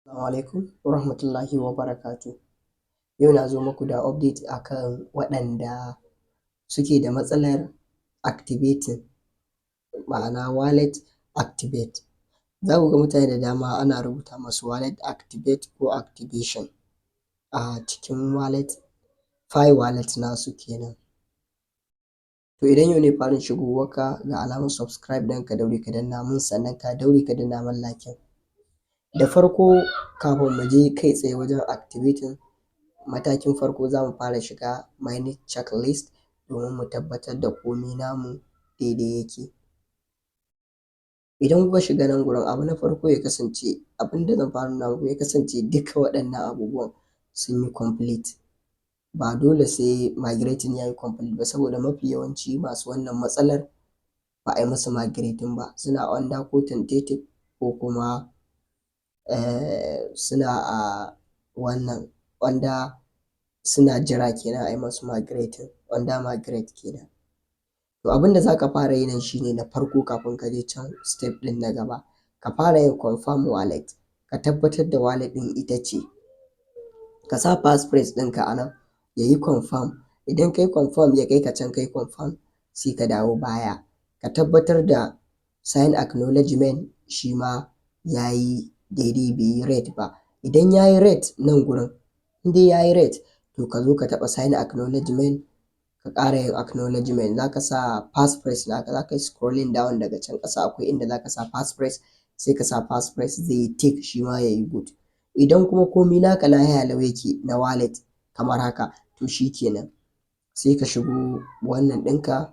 Assalamu alaikum wa rahmatullahi wa barakatuh. Yau na zo muku da update akan waɗanda suke da matsalar activating, ma'ana wallet activate. Za ku ga mutane da dama ana rubuta masu wallet activate ko activation a cikin wallet, wallet nasu kenan. To idan yau ne farin shigowarka, ga alamar subscribe ɗin ka daure ka danna mun, sannan ka daure ka danna mun like. Da farko kafin mu je kai tsaye wajen activating, matakin farko za mu fara shiga mining checklist domin mu tabbatar da komai namu daidai yake. Idan kuka shiga nan gurin, abu na farko ya kasance, abin da zan fara nuna muku ya kasance duka waɗannan abubuwan sun yi complete. Ba dole sai migrating ya yi complete ba, saboda mafi yawanci masu wannan matsalar ba a yi musu migrating ba, suna under ko tentative ko kuma suna a wannan under, suna jira kenan a yi musu migrating, under migrate kenan. To abin da za ka fara yi nan shine na farko kafin ka je can step ɗin na gaba, ka fara yin confirm wallet, ka tabbatar da wallet ɗin ita ce, ka sa passphrase ɗinka a nan ya yi confirm. Idan kai confirm ya kai ka can kai confirm, sai ka dawo baya ka tabbatar da sign acknowledgement shi ma ya yi daidai, bai yi red ba. Idan ya yi red nan gurin, in dai ya yi red, to ka zo ka taɓa sign acknowledgement, ka ƙara yin acknowledgement. Za ka sa passphrase naka, za ka yi scrolling down daga can ƙasa akwai inda za ka sa passphrase, sai ka sa passphrase zai yi tick shi ma ya yi good. Idan kuma komai naka lahiya lau yake na wallet kamar haka, to shi kenan sai ka shigo wannan ɗinka,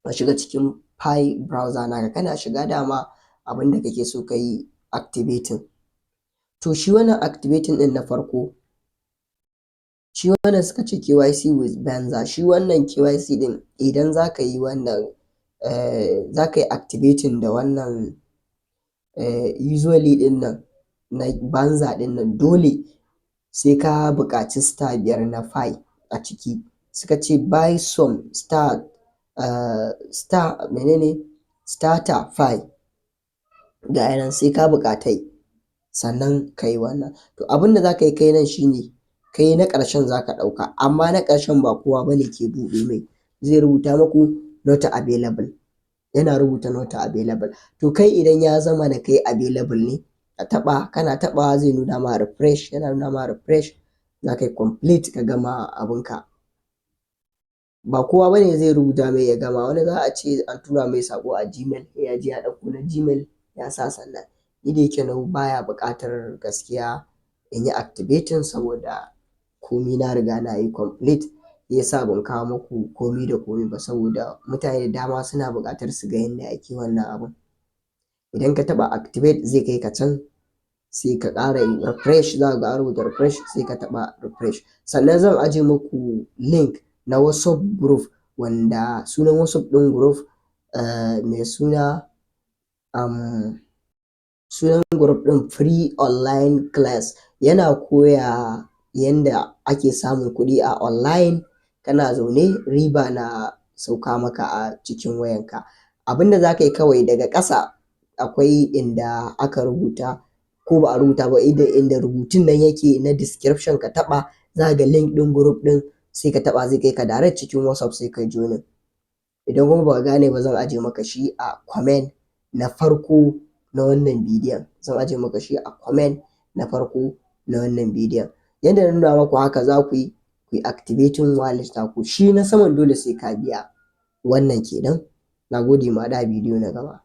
ka shiga cikin Pi browser naka, kana shiga dama abin da kake so ka yi activating. To shi wannan activating ɗin na farko, shi wannan suka ce KYC with Banza. Shi wannan KYC ɗin idan za ka yi wannan, za ka yi activating da wannan usually ɗin nan na Banza ɗin nan, dole sai ka buƙaci *5 na Pi a ciki. Suka ce buy some menene starter Pi, ga yanan sai ka buƙatai sannan ka yi wannan. To abin da za ka yi kai nan shine kai na ƙarshen za ka ɗauka, amma na ƙarshen ba kowa bane ke buɗe mai, zai rubuta muku not available, yana rubuta not available. To kai idan ya zama na kai available ne, ka taɓa, kana taɓawa zai nuna ma refresh, yana nuna ma refresh, za ka yi complete ka gama abinka. Ba kowa bane zai rubuta mai ya gama, wani za a ce an tura mai saƙo a Gmail, ya je ya ɗauko na Gmail ya sa sannan. Ni da yake nau baya buƙatar gaskiya in yi activating, saboda komai na riga na yi complete, ya sa ban kawo muku komai da komai ba, saboda mutane da dama suna buƙatar su ga yadda ake wannan abun. Idan ka taɓa activate zai kai ka can, sai ka ƙara yin refresh, za ka ga an rubuta refresh, sai ka taɓa refresh. Sannan zan ajiye muku link na WhatsApp group, wanda sunan WhatsApp ɗin group mai suna sunan group ɗin free online class, yana koya yanda ake samun kuɗi a online, kana zaune riba na sauka maka a cikin wayanka. Abin da za ka yi kawai daga ƙasa akwai inda aka rubuta, ko ba a rubuta ba, inda rubutun nan yake na description ka taɓa, za ga link ɗin group ɗin, sai ka taɓa zai kai ka direct cikin WhatsApp, sai ka joinin. Idan kuma ba ka gane ba, zan ajiye maka shi a comment na farko na wannan bidiyon, zan ajiye maka shi a comment na farko na wannan bidiyon. Yanda na nuna maku haka za ku yi, ku yi activating wallet naku. Shi na saman dole sai ka biya, wannan kenan. Na gode, mu haɗu a bidiyo na gaba.